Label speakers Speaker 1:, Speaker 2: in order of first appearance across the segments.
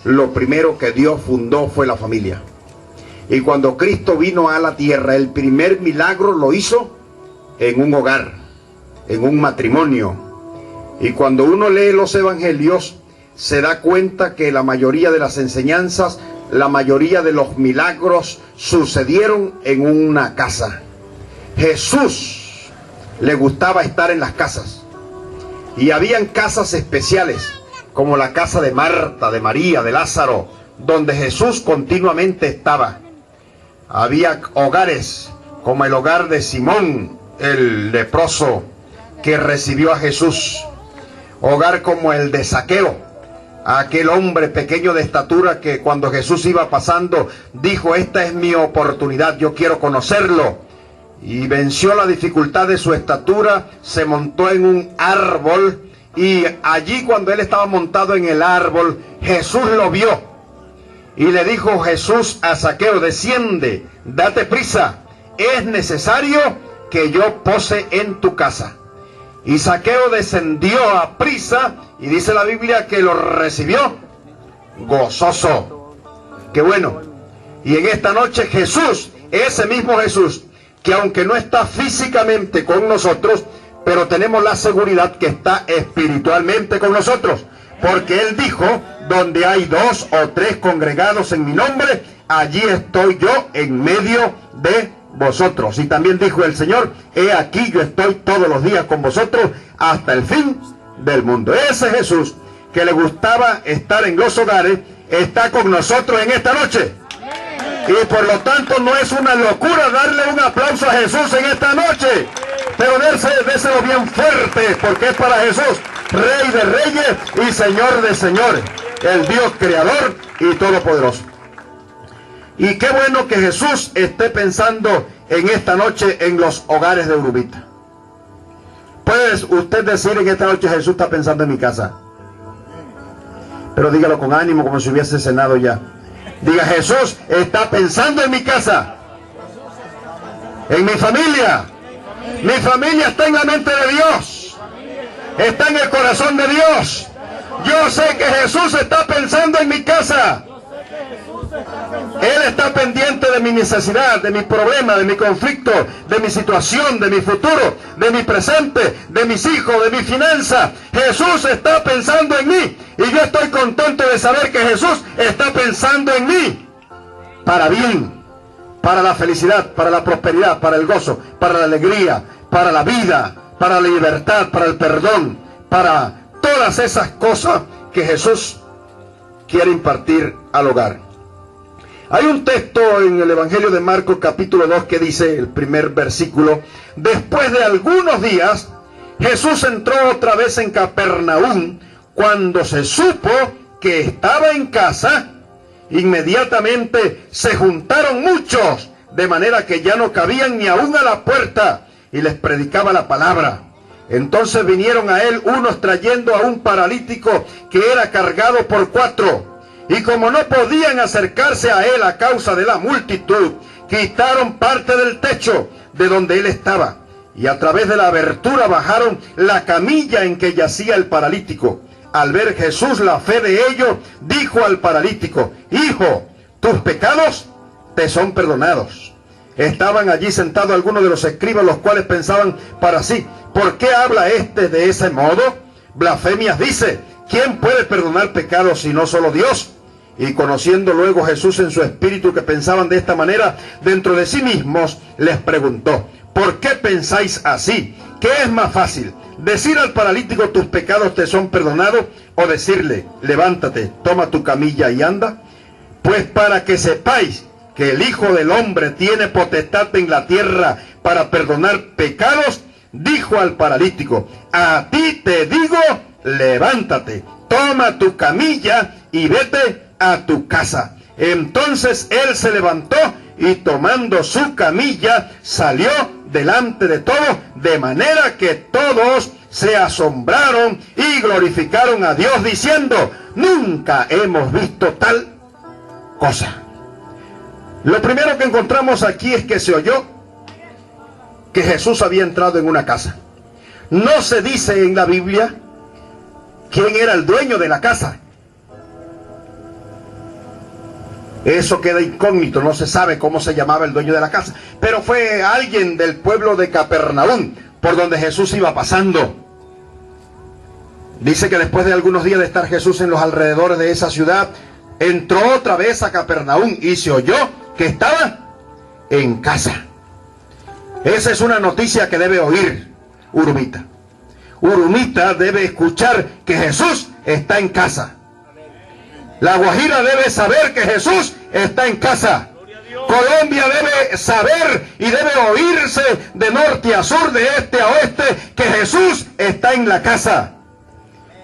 Speaker 1: Lo primero que Dios fundó fue la familia. Y cuando Cristo vino a la tierra, el primer milagro lo hizo en un hogar, en un matrimonio. Y cuando uno lee los evangelios, se da cuenta que la mayoría de las enseñanzas, la mayoría de los milagros sucedieron en una casa. Jesús le gustaba estar en las casas. Y habían casas especiales, como la casa de Marta, de María, de Lázaro, donde Jesús continuamente estaba. Había hogares, como el hogar de Simón, el leproso, que recibió a Jesús. Hogar como el de Zaqueo, aquel hombre pequeño de estatura que cuando Jesús iba pasando, dijo: esta es mi oportunidad, yo quiero conocerlo. Y venció la dificultad de su estatura, se montó en un árbol. Y allí, cuando él estaba montado en el árbol, Jesús lo vio. Y le dijo Jesús a Zaqueo: desciende, date prisa, es necesario que yo pose en tu casa. Y Zaqueo descendió a prisa, y dice la Biblia que lo recibió gozoso. ¡Qué bueno! Y en esta noche Jesús, ese mismo Jesús, que aunque no está físicamente con nosotros, pero tenemos la seguridad que está espiritualmente con nosotros, porque Él dijo: donde hay 2 o 3 congregados en mi nombre, allí estoy yo en medio de vosotros. Y también dijo el Señor: he aquí yo estoy todos los días con vosotros hasta el fin del mundo. Ese Jesús que le gustaba estar en los hogares, está con nosotros en esta noche. Y por lo tanto no es una locura darle un aplauso a Jesús en esta noche, pero déselo bien fuerte, porque es para Jesús, Rey de Reyes y Señor de Señores, el Dios Creador y Todopoderoso. Y qué bueno que Jesús esté pensando en esta noche en los hogares de Urubita. ¿Puede usted decir en esta noche: Jesús está pensando en mi casa? Pero dígalo con ánimo, como si hubiese cenado ya. Diga: Jesús está pensando en mi casa, en mi familia. Mi familia está en la mente de Dios, está en el corazón de Dios. Yo sé que Jesús está pensando en mi casa. Él está pendiente de mi necesidad, de mi problema, de mi conflicto, de mi situación, de mi futuro, de mi presente, de mis hijos, de mi finanza. Jesús está pensando en mí, y yo estoy contento de saber que Jesús está pensando en mí para bien, para la felicidad, para la prosperidad, para el gozo, para la alegría, para la vida, para la libertad, para el perdón, para todas esas cosas que Jesús quiere impartir al hogar. Hay un texto en el Evangelio de Marcos capítulo 2 que dice, el primer versículo: después de algunos días, Jesús entró otra vez en Capernaum. Cuando se supo que estaba en casa, inmediatamente se juntaron muchos, de manera que ya no cabían ni aún a la puerta, y les predicaba la palabra. Entonces vinieron a él unos trayendo a un paralítico que era cargado por 4. Y como no podían acercarse a él a causa de la multitud, quitaron parte del techo de donde él estaba, y a través de la abertura bajaron la camilla en que yacía el paralítico. Al ver Jesús la fe de ellos, dijo al paralítico: hijo, tus pecados te son perdonados. Estaban allí sentados algunos de los escribas, los cuales pensaban para sí: ¿por qué habla este de ese modo? Blasfemias dice. ¿Quién puede perdonar pecados si no solo Dios? Y conociendo luego Jesús en su espíritu que pensaban de esta manera dentro de sí mismos, les preguntó: ¿por qué pensáis así? ¿Qué es más fácil, decir al paralítico: tus pecados te son perdonados, o decirle: levántate, toma tu camilla y anda? Pues para que sepáis que el Hijo del Hombre tiene potestad en la tierra para perdonar pecados, dijo al paralítico: a ti te digo, levántate, toma tu camilla y vete a tu casa. Entonces él se levantó y tomando su camilla salió delante de todos, de manera que todos se asombraron y glorificaron a Dios diciendo: nunca hemos visto tal cosa. Lo primero que encontramos aquí es que se oyó que Jesús había entrado en una casa. No se dice en la Biblia quién era el dueño de la casa. Eso queda incógnito, no se sabe cómo se llamaba el dueño de la casa, pero fue alguien del pueblo de Capernaum, por donde Jesús iba pasando. Dice que después de algunos días de estar Jesús en los alrededores de esa ciudad, entró otra vez a Capernaum y se oyó que estaba en casa. Esa es una noticia que debe oír Urumita. Urumita debe escuchar que Jesús está en casa. La Guajira debe saber que Jesús está en casa. Colombia debe saber y debe oírse de norte a sur, de este a oeste, que Jesús está en la casa.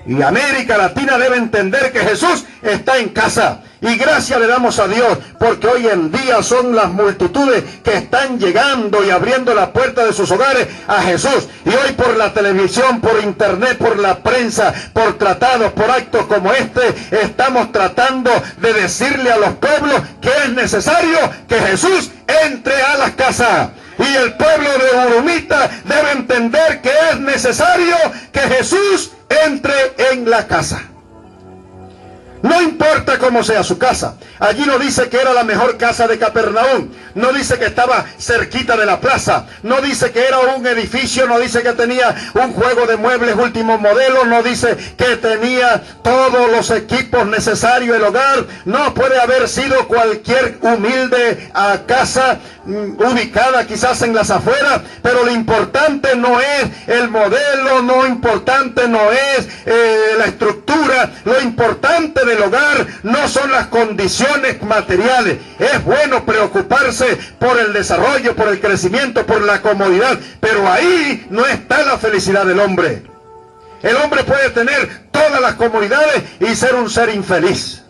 Speaker 1: Y América Latina debe entender que Jesús está en casa. Y gracias le damos a Dios, porque hoy en día son las multitudes que están llegando y abriendo la puerta de sus hogares a Jesús. Y hoy por la televisión, por internet, por la prensa, por tratados, por actos como este, estamos tratando de decirle a los pueblos que es necesario que Jesús entre a las casas. Y el pueblo de Urumita debe entender que es necesario que Jesús entre en la casa. No importa cómo sea su casa. Allí no dice que era la mejor casa de Capernaum. No dice que estaba cerquita de la plaza. No dice que era un edificio. No dice que tenía un juego de muebles último modelo. No dice que tenía todos los equipos necesarios del hogar. No, puede haber sido cualquier humilde casa ubicada quizás en las afueras. Pero lo importante no es el modelo. Lo importante no es la estructura. Lo importante del hogar no son las condiciones materiales. Es bueno preocuparse por el desarrollo, por el crecimiento, por la comodidad, pero ahí no está la felicidad del hombre. El hombre puede tener todas las comodidades y ser un ser infeliz.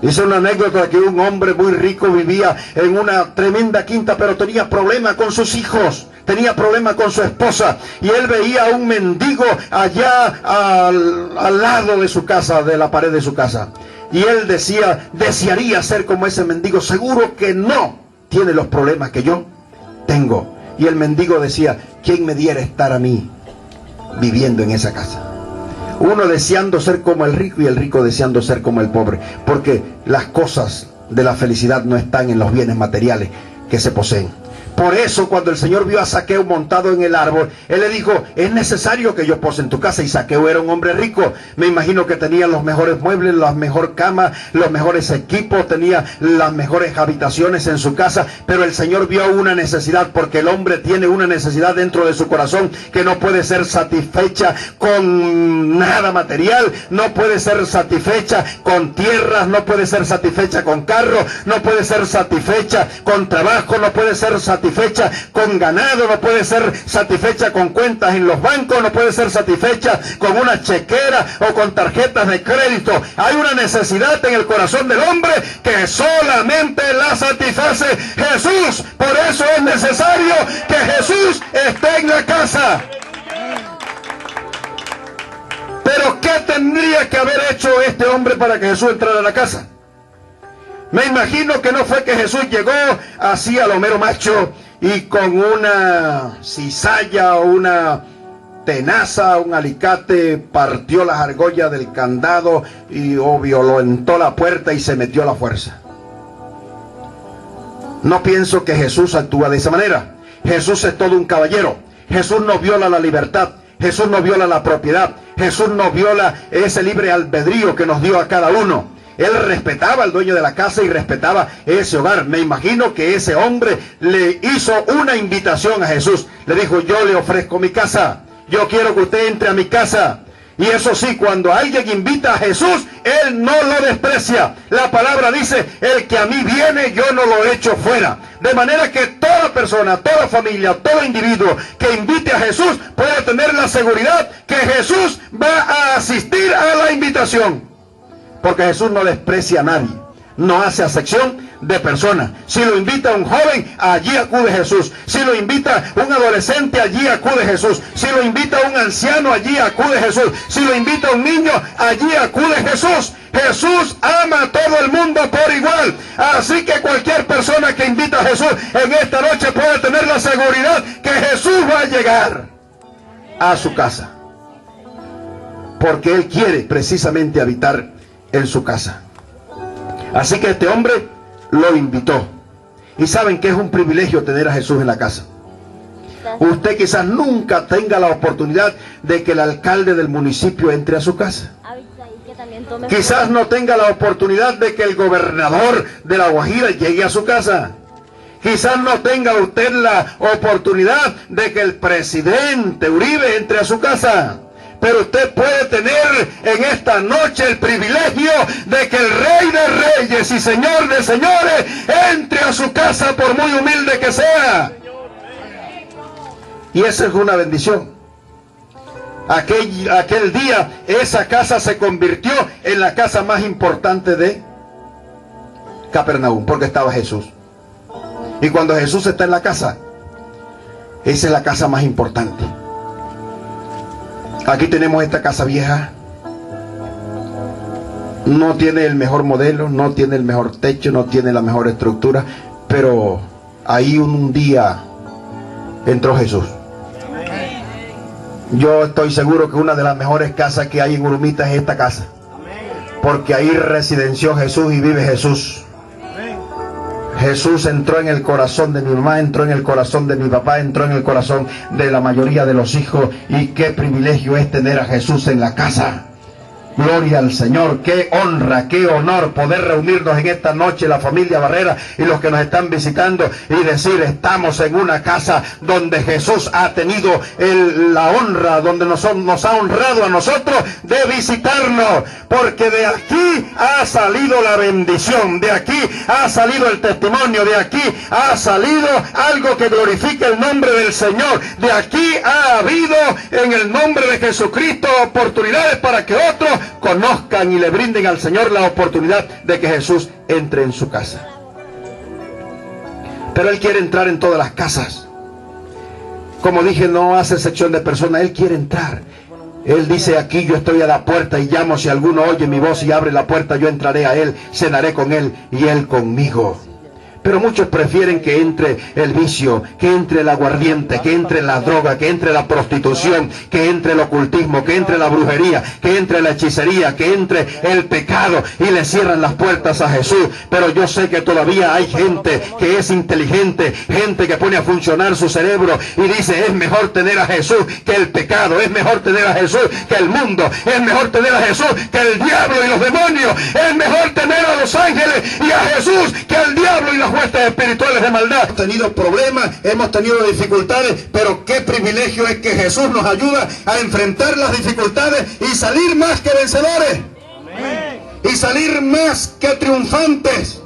Speaker 1: Dice una anécdota que un hombre muy rico vivía en una tremenda quinta, pero tenía problemas con sus hijos, tenía problemas con su esposa, y él veía a un mendigo allá al lado de su casa, de la pared de su casa. Y él decía, desearía ser como ese mendigo, seguro que no tiene los problemas que yo tengo. Y el mendigo decía, ¿quién me diera estar a mí viviendo en esa casa? Uno deseando ser como el rico y el rico deseando ser como el pobre, porque las cosas de la felicidad no están en los bienes materiales que se poseen. Por eso cuando el Señor vio a Zaqueo montado en el árbol, Él le dijo, es necesario que yo pose en tu casa. Y Zaqueo era un hombre rico, me imagino que tenía los mejores muebles, la mejor cama, los mejores equipos, tenía las mejores habitaciones en su casa. Pero el Señor vio una necesidad, porque el hombre tiene una necesidad dentro de su corazón que no puede ser satisfecha con nada material, no puede ser satisfecha con tierras, no puede ser satisfecha con carros, no puede ser satisfecha con trabajo, no puede ser satisfecha con ganado, no puede ser satisfecha con cuentas en los bancos, no puede ser satisfecha con una chequera o con tarjetas de crédito. Hay una necesidad en el corazón del hombre que solamente la satisface Jesús. Por eso es necesario que Jesús esté en la casa. Pero ¿qué tendría que haber hecho este hombre para que Jesús entrara a la casa? Me imagino que no fue que Jesús llegó así a lo mero macho y con una cizalla o una tenaza, un alicate, partió las argollas del candado y violentó la puerta y se metió a la fuerza. No pienso que Jesús actúa de esa manera. Jesús es todo un caballero. Jesús no viola la libertad. Jesús no viola la propiedad. Jesús no viola ese libre albedrío que nos dio a cada uno. Él respetaba al dueño de la casa y respetaba ese hogar. Me imagino que ese hombre le hizo una invitación a Jesús. Le dijo, yo le ofrezco mi casa. Yo quiero que usted entre a mi casa. Y eso sí, cuando alguien invita a Jesús, Él no lo desprecia. La palabra dice, el que a mí viene, yo no lo echo fuera. De manera que toda persona, toda familia, todo individuo que invite a Jesús puede tener la seguridad que Jesús va a asistir a la invitación. Porque Jesús no desprecia a nadie, no hace acepción de personas. Si lo invita un joven, allí acude Jesús. Si lo invita un adolescente, allí acude Jesús. Si lo invita un anciano, allí acude Jesús. Si lo invita un niño, allí acude Jesús. Jesús ama a todo el mundo por igual. Así que cualquier persona que invita a Jesús en esta noche puede tener la seguridad que Jesús va a llegar a su casa. Porque Él quiere precisamente habitar en su casa. Así que este hombre lo invitó. Y saben que es un privilegio tener a Jesús en la casa. Usted quizás nunca tenga la oportunidad de que el alcalde del municipio entre a su casa. Quizás no tenga la oportunidad de que el gobernador de La Guajira llegue a su casa. Quizás no tenga usted la oportunidad de que el presidente Uribe entre a su casa. Pero usted puede tener en esta noche el privilegio de que el Rey de Reyes y Señor de Señores entre a su casa, por muy humilde que sea. Y esa es una bendición. Aquel día esa casa se convirtió en la casa más importante de Capernaum, porque estaba Jesús. Y cuando Jesús está en la casa, esa es la casa más importante. Aquí tenemos esta casa vieja. No tiene el mejor modelo, no tiene el mejor techo, no tiene la mejor estructura, pero ahí un día entró Jesús. Yo estoy seguro que una de las mejores casas que hay en Urumita es esta casa, porque ahí residenció Jesús y vive Jesús. Jesús entró en el corazón de mi mamá, entró en el corazón de mi papá, entró en el corazón de la mayoría de los hijos. Y qué privilegio es tener a Jesús en la casa. Gloria al Señor, qué honra, qué honor poder reunirnos en esta noche, la familia Barrera y los que nos están visitando, y decir, estamos en una casa donde Jesús ha tenido la honra, donde nos ha honrado a nosotros de visitarnos, porque de aquí ha salido la bendición, de aquí ha salido el testimonio, de aquí ha salido algo que glorifique el nombre del Señor, de aquí ha habido en el nombre de Jesucristo oportunidades para que otros conozcan y le brinden al Señor la oportunidad de que Jesús entre en su casa. Pero Él quiere entrar en todas las casas. Como dije, no hace sección de personas, Él quiere entrar. Él dice, aquí yo estoy a la puerta y llamo, si alguno oye mi voz y abre la puerta, yo entraré a Él, cenaré con Él y Él conmigo. Pero muchos prefieren que entre el vicio, que entre el aguardiente, que entre la droga, que entre la prostitución, que entre el ocultismo, que entre la brujería, que entre la hechicería, que entre el pecado, y le cierran las puertas a Jesús. Pero yo sé que todavía hay gente que es inteligente, gente que pone a funcionar su cerebro y dice, es mejor tener a Jesús que el pecado, es mejor tener a Jesús que el mundo, es mejor tener a Jesús que el diablo y los demonios, es mejor tener a los ángeles y a Jesús que al diablo y las huestes espirituales de maldad. Hemos tenido problemas, hemos tenido dificultades, pero qué privilegio es que Jesús nos ayuda a enfrentar las dificultades y salir más que vencedores. Amén. Y salir más que triunfantes.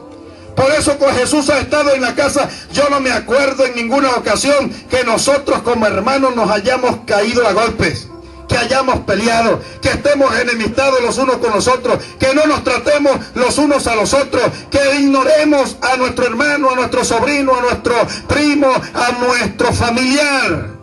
Speaker 1: Por eso con Jesús ha estado en la casa. Yo no me acuerdo en ninguna ocasión que nosotros como hermanos nos hayamos caído a golpes, que hayamos peleado, que estemos enemistados los unos con los otros, que no nos tratemos los unos a los otros, que ignoremos a nuestro hermano, a nuestro sobrino, a nuestro primo, a nuestro familiar,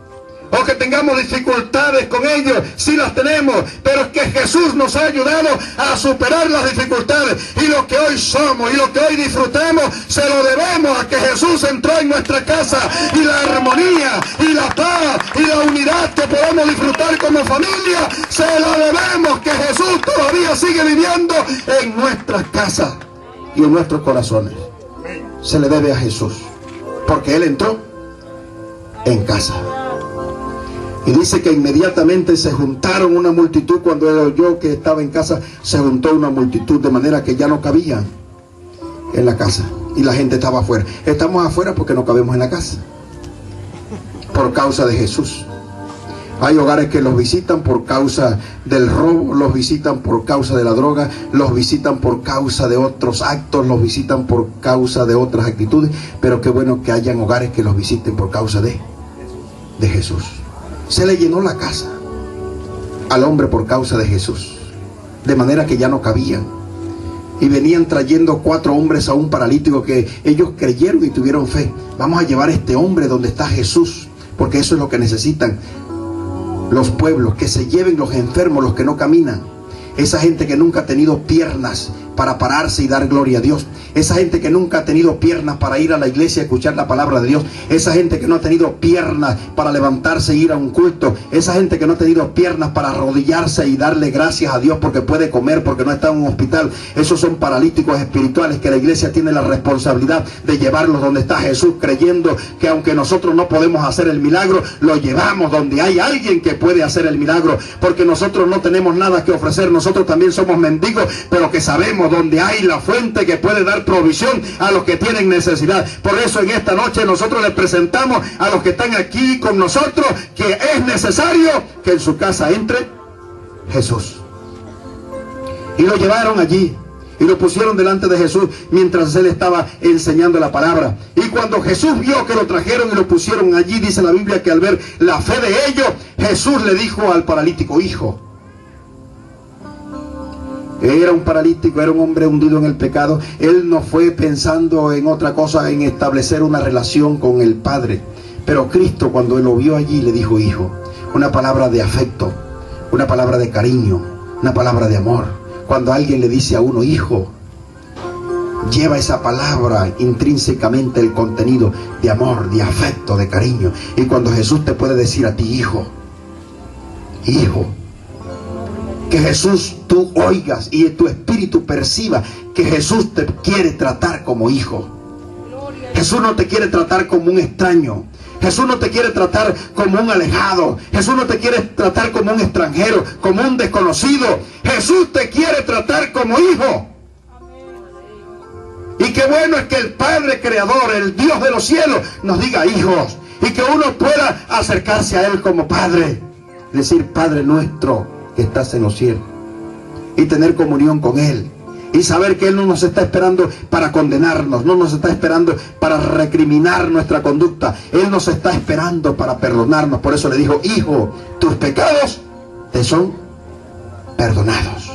Speaker 1: o que tengamos dificultades con ellos. Sí las tenemos, pero es que Jesús nos ha ayudado a superar las dificultades, y lo que hoy somos y lo que hoy disfrutamos se lo debemos a que Jesús entró en nuestra casa, y la armonía y la paz y la unidad que podemos disfrutar como familia se lo debemos que Jesús todavía sigue viviendo en nuestras casas y en nuestros corazones. Se le debe a Jesús, porque Él entró en casa. Y dice que inmediatamente se juntaron una multitud. Cuando él oyó que estaba en casa, se juntó una multitud, de manera que ya no cabían en la casa. Y la gente estaba afuera. Estamos afuera porque no cabemos en la casa, por causa de Jesús. Hay hogares que los visitan por causa del robo, los visitan por causa de la droga, los visitan por causa de otros actos, los visitan por causa de otras actitudes. Pero qué bueno que hayan hogares que los visiten por causa de Jesús. Se le llenó la casa al hombre por causa de Jesús, de manera que ya no cabían. Y venían trayendo 4 hombres a un paralítico que ellos creyeron y tuvieron fe. Vamos a llevar a este hombre donde está Jesús, porque eso es lo que necesitan los pueblos, que se lleven los enfermos, los que no caminan, esa gente que nunca ha tenido piernas, para pararse y dar gloria a Dios. Esa gente que nunca ha tenido piernas para ir a la iglesia a escuchar la palabra de Dios. Esa gente que no ha tenido piernas para levantarse e ir a un culto. Esa gente que no ha tenido piernas para arrodillarse y darle gracias a Dios porque puede comer, porque no está en un hospital. Esos son paralíticos espirituales que la iglesia tiene la responsabilidad de llevarlos donde está Jesús, creyendo que aunque nosotros no podemos hacer el milagro, lo llevamos donde hay alguien que puede hacer el milagro, porque nosotros no tenemos nada que ofrecer. Nosotros también somos mendigos, pero que sabemos donde hay la fuente que puede dar provisión a los que tienen necesidad. Por eso en esta noche nosotros les presentamos a los que están aquí con nosotros que es necesario que en su casa entre Jesús. Y lo llevaron allí y lo pusieron delante de Jesús mientras él estaba enseñando la palabra. Y cuando Jesús vio que lo trajeron y lo pusieron allí, dice la Biblia que al ver la fe de ellos, Jesús le dijo al paralítico: hijo. Era un paralítico, era un hombre hundido en el pecado. Él no fue pensando en otra cosa, en establecer una relación con el Padre. Pero Cristo, cuando él lo vio allí, le dijo: hijo. Una palabra de afecto, una palabra de cariño, una palabra de amor. Cuando alguien le dice a uno hijo, lleva esa palabra intrínsecamente el contenido de amor, de afecto, de cariño. Y cuando Jesús te puede decir a ti: hijo, hijo, que Jesús tú oigas y tu espíritu perciba que Jesús te quiere tratar como hijo. Jesús no te quiere tratar como un extraño. Jesús no te quiere tratar como un alejado. Jesús no te quiere tratar como un extranjero, como un desconocido. Jesús te quiere tratar como hijo. Y qué bueno es que el Padre Creador, el Dios de los cielos, nos diga hijos. Y que uno pueda acercarse a Él como Padre. Decir: Padre nuestro que estás en los cielos. Y tener comunión con Él. Y saber que Él no nos está esperando para condenarnos, no nos está esperando para recriminar nuestra conducta. Él nos está esperando para perdonarnos. Por eso le dijo: hijo, tus pecados te son perdonados.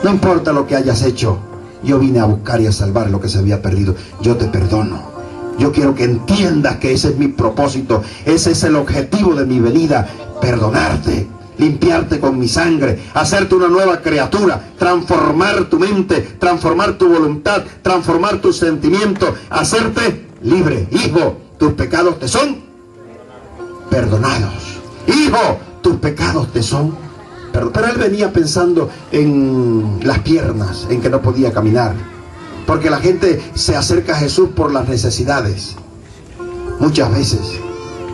Speaker 1: No importa lo que hayas hecho, yo vine a buscar y a salvar lo que se había perdido. Yo te perdono. Yo quiero que entiendas que ese es mi propósito, ese es el objetivo de mi venida: perdonarte, limpiarte con mi sangre, hacerte una nueva criatura, transformar tu mente, transformar tu voluntad, transformar tus sentimientos, hacerte libre. Hijo, tus pecados te son perdonados. Hijo, tus pecados te son perdonados. Pero él venía pensando en las piernas, en que no podía caminar, porque la gente se acerca a Jesús por las necesidades, muchas veces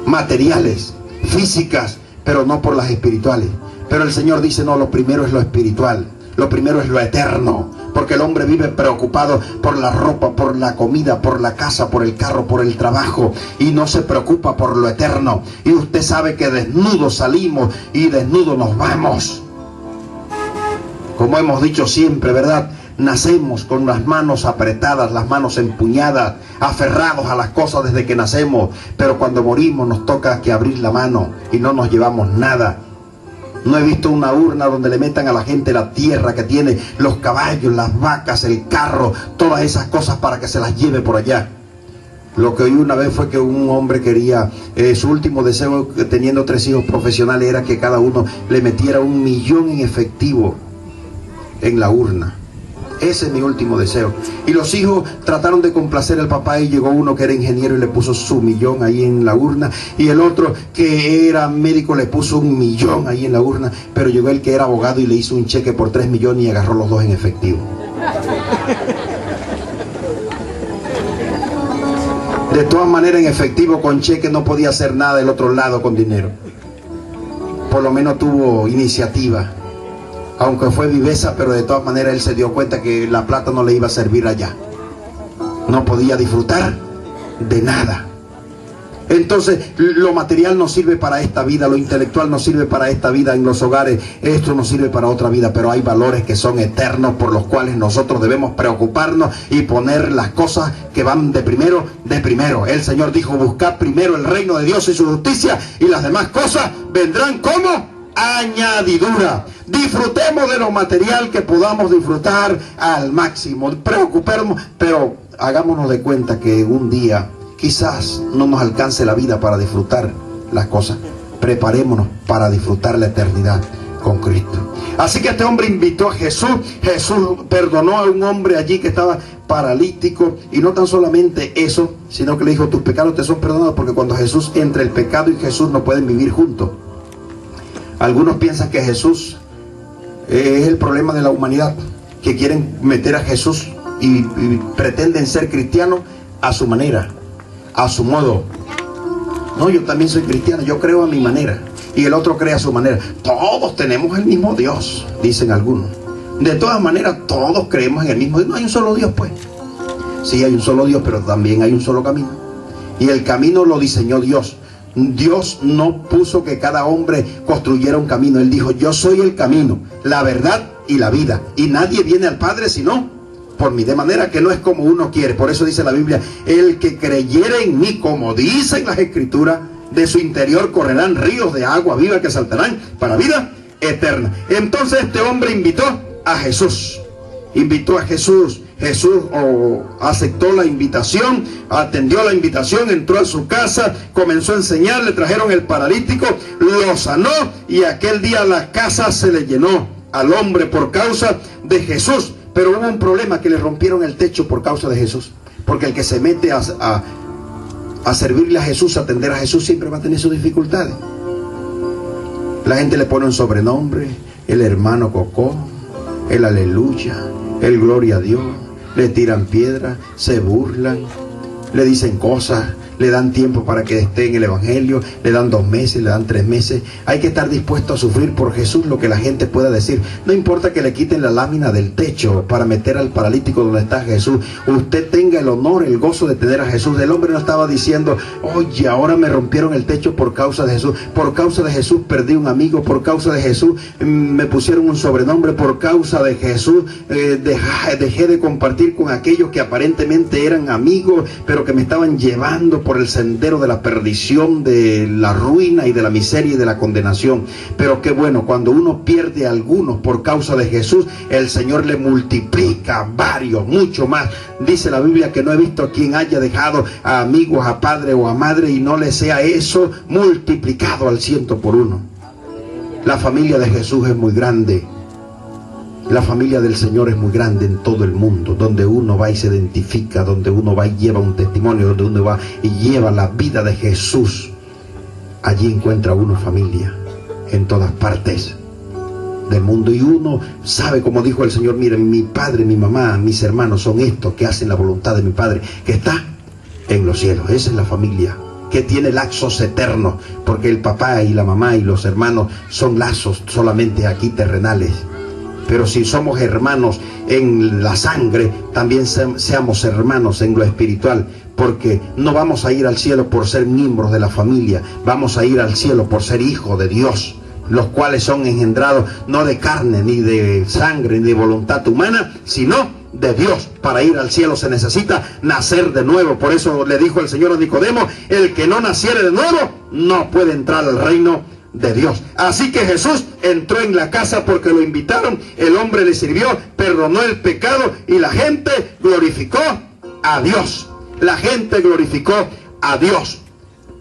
Speaker 1: materiales, físicas, pero no por las espirituales. Pero el Señor dice: no, lo primero es lo espiritual, lo primero es lo eterno, porque el hombre vive preocupado por la ropa, por la comida, por la casa, por el carro, por el trabajo, y no se preocupa por lo eterno. Y usted sabe que desnudos salimos y desnudos nos vamos. Como hemos dicho siempre, ¿verdad? Nacemos con las manos apretadas, las manos empuñadas, aferrados a las cosas desde que nacemos, pero cuando morimos nos toca que abrir la mano y no nos llevamos nada. No he visto una urna donde le metan a la gente la tierra que tiene, los caballos, las vacas, el carro, todas esas cosas para que se las lleve por allá. Lo que oí una vez fue que un hombre quería, su último deseo, teniendo 3 hijos profesionales, era que cada uno le metiera 1 millón en efectivo en la urna. Ese es mi último deseo. Y los hijos trataron de complacer al papá, y llegó uno que era ingeniero y le puso su 1 millón ahí en la urna, y el otro que era médico le puso 1 millón ahí en la urna, pero llegó el que era abogado y le hizo un cheque por 3 millones y agarró los 2 en efectivo. De todas maneras, en efectivo, con cheque no podía hacer nada del otro lado con dinero. Por lo menos tuvo iniciativa. Aunque fue viveza, pero de todas maneras él se dio cuenta que la plata no le iba a servir allá. No podía disfrutar de nada. Entonces, lo material no sirve para esta vida, lo intelectual no sirve para esta vida en los hogares, esto no sirve para otra vida, pero hay valores que son eternos por los cuales nosotros debemos preocuparnos y poner las cosas que van de primero, de primero. El Señor dijo: buscad primero el reino de Dios y su justicia, y las demás cosas vendrán como añadidura. Disfrutemos de lo material que podamos disfrutar al máximo, preocupemos, pero hagámonos de cuenta que un día quizás no nos alcance la vida para disfrutar las cosas. Preparémonos para disfrutar la eternidad. con Cristo. Así que este hombre invitó a Jesús. Jesús perdonó a un hombre allí que estaba paralítico, y no tan solamente eso, sino que le dijo: tus pecados te son perdonados. Porque cuando Jesús entra, el pecado y Jesús no pueden vivir juntos. Algunos piensan que Jesús es el problema de la humanidad, que quieren meter a Jesús y pretenden ser cristianos a su manera, a su modo. No, yo también soy cristiano, yo creo a mi manera, y el otro cree a su manera. Todos tenemos el mismo Dios, dicen algunos. De todas maneras, todos creemos en el mismo Dios. No hay un solo Dios, pues. Sí, hay un solo Dios, pero también hay un solo camino. Y el camino lo diseñó Dios. Dios no puso que cada hombre construyera un camino. Él dijo: yo soy el camino, la verdad y la vida, y nadie viene al Padre sino por mí. De manera que no es como uno quiere. Por eso dice la Biblia: el que creyere en mí, como dicen las Escrituras, de su interior correrán ríos de agua viva que saltarán para vida eterna. Entonces este hombre invitó a Jesús. Invitó a Jesús. Jesús aceptó la invitación, atendió la invitación, entró a su casa, comenzó a enseñar, le trajeron el paralítico, lo sanó, y aquel día la casa se le llenó al hombre por causa de Jesús. Pero hubo un problema, que le rompieron el techo por causa de Jesús. Porque el que se mete a servirle a Jesús, a atender a Jesús, siempre va a tener sus dificultades. La gente le pone un sobrenombre: el hermano Cocó, el aleluya, el gloria a Dios. Le tiran piedras, se burlan, le dicen cosas, le dan tiempo para que esté en el evangelio, le dan 2 meses, le dan 3 meses. Hay que estar dispuesto a sufrir por Jesús lo que la gente pueda decir. No importa que le quiten la lámina del techo para meter al paralítico donde está Jesús. Usted tenga el honor, el gozo de tener a Jesús. El hombre no estaba diciendo: oye, ahora me rompieron el techo por causa de Jesús. Por causa de Jesús perdí un amigo. Por causa de Jesús me pusieron un sobrenombre. Por causa de Jesús dejé de compartir con aquellos que aparentemente eran amigos, pero que me estaban llevando por el sendero de la perdición, de la ruina y de la miseria y de la condenación. Pero qué bueno, cuando uno pierde a algunos por causa de Jesús, el Señor le multiplica varios, mucho más. Dice la Biblia que no he visto a quien haya dejado a amigos, a padre o a madre, y no le sea eso multiplicado al 100 por 1. La familia de Jesús es muy grande. La familia del Señor es muy grande en todo el mundo. Donde uno va y se identifica, donde uno va y lleva un testimonio, donde uno va y lleva la vida de Jesús, allí encuentra uno familia en todas partes del mundo. Y uno sabe, como dijo el Señor: miren, mi padre, mi mamá, mis hermanos son estos que hacen la voluntad de mi Padre que está en los cielos. Esa es la familia que tiene lazos eternos, porque el papá y la mamá y los hermanos son lazos solamente aquí terrenales. Pero si somos hermanos en la sangre, también seamos hermanos en lo espiritual, porque no vamos a ir al cielo por ser miembros de la familia, vamos a ir al cielo por ser hijos de Dios, los cuales son engendrados no de carne, ni de sangre, ni de voluntad humana, sino de Dios. Para ir al cielo se necesita nacer de nuevo. Por eso le dijo el Señor a Nicodemo: el que no naciere de nuevo no puede entrar al reino de Dios. Así que Jesús entró en la casa porque lo invitaron, el hombre le sirvió, perdonó el pecado, y la gente glorificó a Dios. La gente glorificó a Dios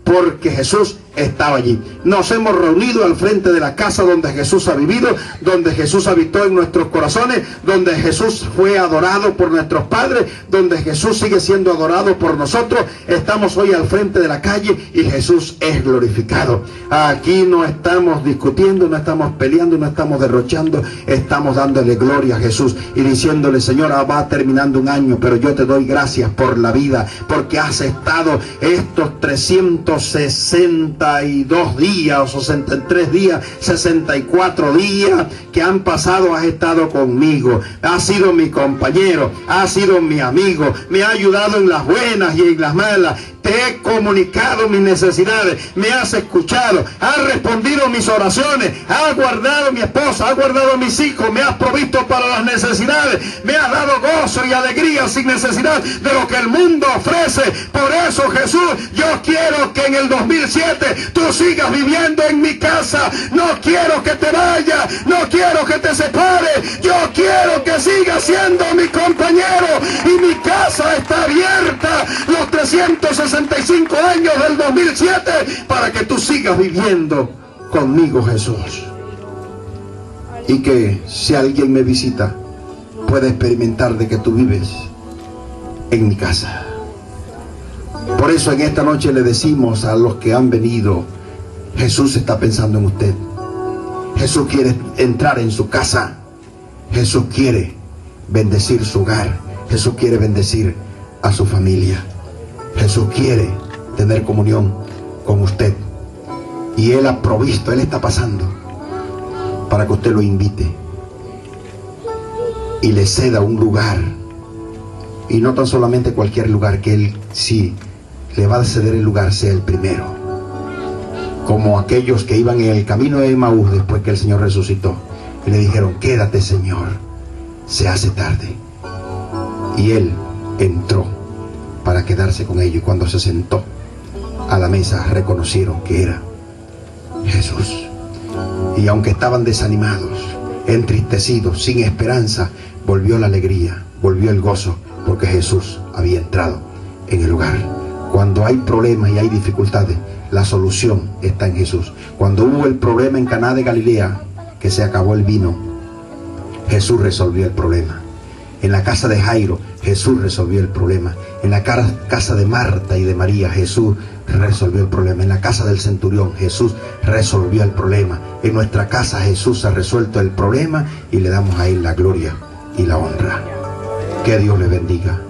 Speaker 1: porque Jesús estaba allí. Nos hemos reunido al frente de la casa donde Jesús ha vivido, donde Jesús habitó en nuestros corazones, donde Jesús fue adorado por nuestros padres, donde Jesús sigue siendo adorado por nosotros. Estamos hoy al frente de la calle y Jesús es glorificado. Aquí no estamos discutiendo, no estamos peleando, no estamos derrochando, estamos dándole gloria a Jesús y diciéndole: Señor, va terminando un año, pero yo te doy gracias por la vida, porque has estado estos 362 días o 63 días, 64 días que han pasado, has estado conmigo, has sido mi compañero, has sido mi amigo, me ha ayudado en las buenas y en las malas. Te he comunicado mis necesidades, me has escuchado, has respondido mis oraciones, has guardado a mi esposa, has guardado a mis hijos, me has provisto para las necesidades, me has dado gozo y alegría sin necesidad de lo que el mundo ofrece. Por eso, Jesús, yo quiero que en el 2007 tú sigas viviendo en mi casa. No quiero que te vayas, no quiero que te separes, yo quiero que sigas siendo mi compañero, y mi casa está abierta los 365 años del 2007 para que tú sigas viviendo conmigo, Jesús. y que si alguien me visita pueda experimentar de que tú vives en mi casa. Por eso en esta noche le decimos a los que han venido: Jesús está pensando en usted. Jesús quiere entrar en su casa. Jesús quiere bendecir su hogar. Jesús quiere bendecir a su familia. Jesús quiere tener comunión con usted. Y Él ha provisto, Él está pasando para que usted lo invite y le ceda un lugar. Y no tan solamente cualquier lugar, que Él, si le va a ceder el lugar, sea el primero. Como aquellos que iban en el camino de Emaús después que el Señor resucitó y le dijeron: quédate, Señor, se hace tarde. Y Él entró para quedarse con ellos, y cuando se sentó a la mesa reconocieron que era Jesús. Y aunque estaban desanimados, entristecidos, sin esperanza, volvió la alegría, volvió el gozo, porque Jesús había entrado en el lugar. Cuando hay problemas y hay dificultades, la solución está en Jesús. Cuando hubo el problema en Caná de Galilea, que se acabó el vino, Jesús resolvió el problema. En la casa de Jairo, Jesús resolvió el problema. En la casa de Marta y de María, Jesús resolvió el problema. En la casa del centurión, Jesús resolvió el problema. En nuestra casa, Jesús ha resuelto el problema y le damos a Él la gloria y la honra. Que Dios le bendiga.